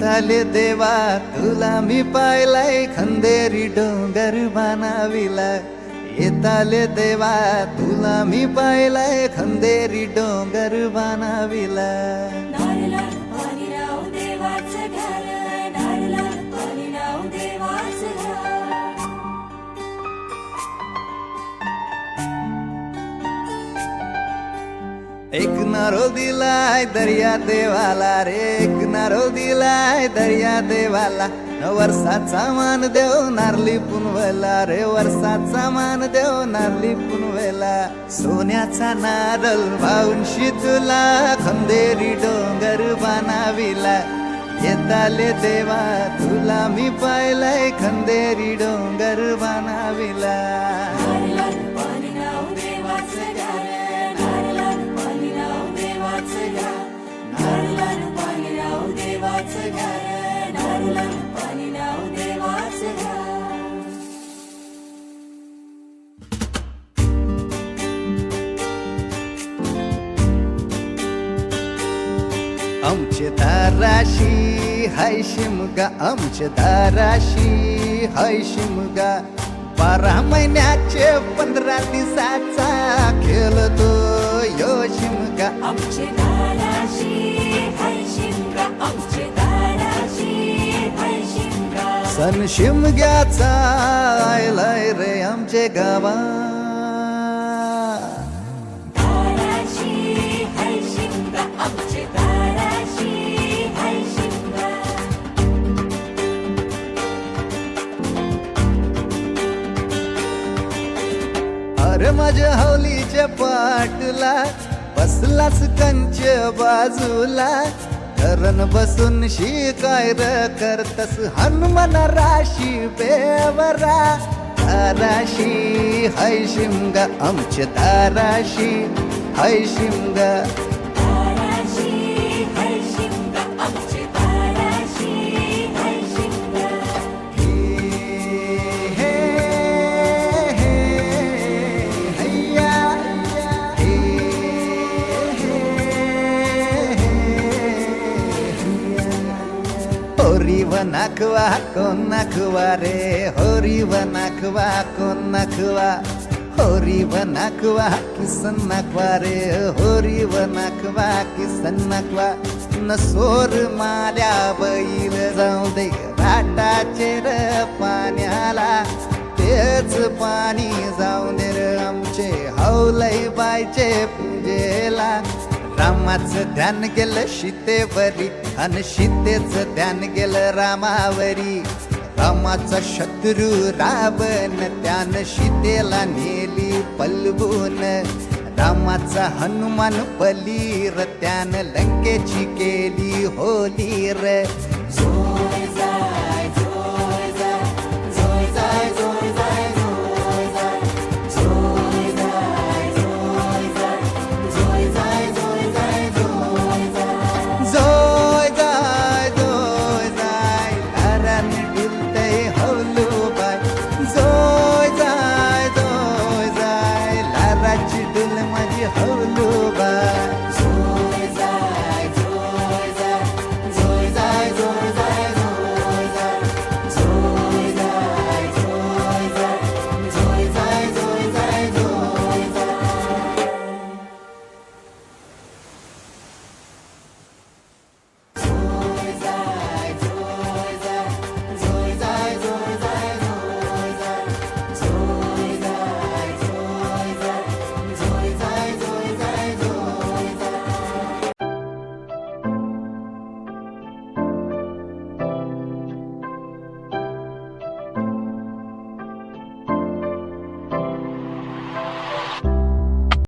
येताले देवा तुला मी पाहिलाय खंदेरी डोंगर बनाविला येताले देवा तुला मी पाहिलाय खंदेरी डोंगर बनाविला नारळात पाणी राव देवाचं घर नारळात पाणी राव देवाचं घर एक नारो दिलाय दर्या देवाला रे एक नारो दिलाय दर्या देवाला वर्षाचा मान देव नारली पुनवेला रे वर्षाचा मान देव नारली पुनवेला सोन्याचा नारळ वाऊनशी तुला खंदेरी डोंगर बनाविला येताले देवा तुला मी पाहिलाय खंदेरी डोंगर बनाविला नारळात पाणी राव देवाचं घर नारळात पाणी राव देवाचं घर नारळात पाणी राव देवाचं घर नारळात पाणी राव देवाचं घर आमचे दाराशी हाय शिमगा आमचे दाराशी हाय शिमगा 12 महिन्याचे 15 दिवसाचा खेळतो यो शिमगा आमचे दाराशी हाय शिमगा आमचे दाराशी हाय शिमगा सण शिमग्याचा आयलाय रे आमचे गावा दाराशी हाय शिमगा आमचे दाराशी हाय शिमगा अरे माझ्या हौलीच्या पाटला बसलाच कंच बाजूला धरण बसून शिकाय र करतस हनुमान राशी बेवरा दाराशी हाय शिमगा आमच्या दाराशी हाय शिमगा दाराशी हाय शिमगा आमचे दाराशी हाय शिमगा हे हैया होरी व नाखवा कोण नाखवा रे होरी व नाखवा कोण नाखवा होरी व नाखवा किसन नाखवा रे होरी व नाखवा किसन नाखवा नसोर माल्या बैल जाऊ दे घाटाचे र पाण्याला तेच पाणी जाऊ दे र आमचे हौलई बायचे पूजेला रामाचं ध्यान गेलं सीतेवरी आणि सीतेचं ध्यान गेलं रामावरी रामाचा शत्रू रावण त्यानं सीतेला नेली पलवून रामाचा हनुमान पलीर त्यानं लंकेची केली होली र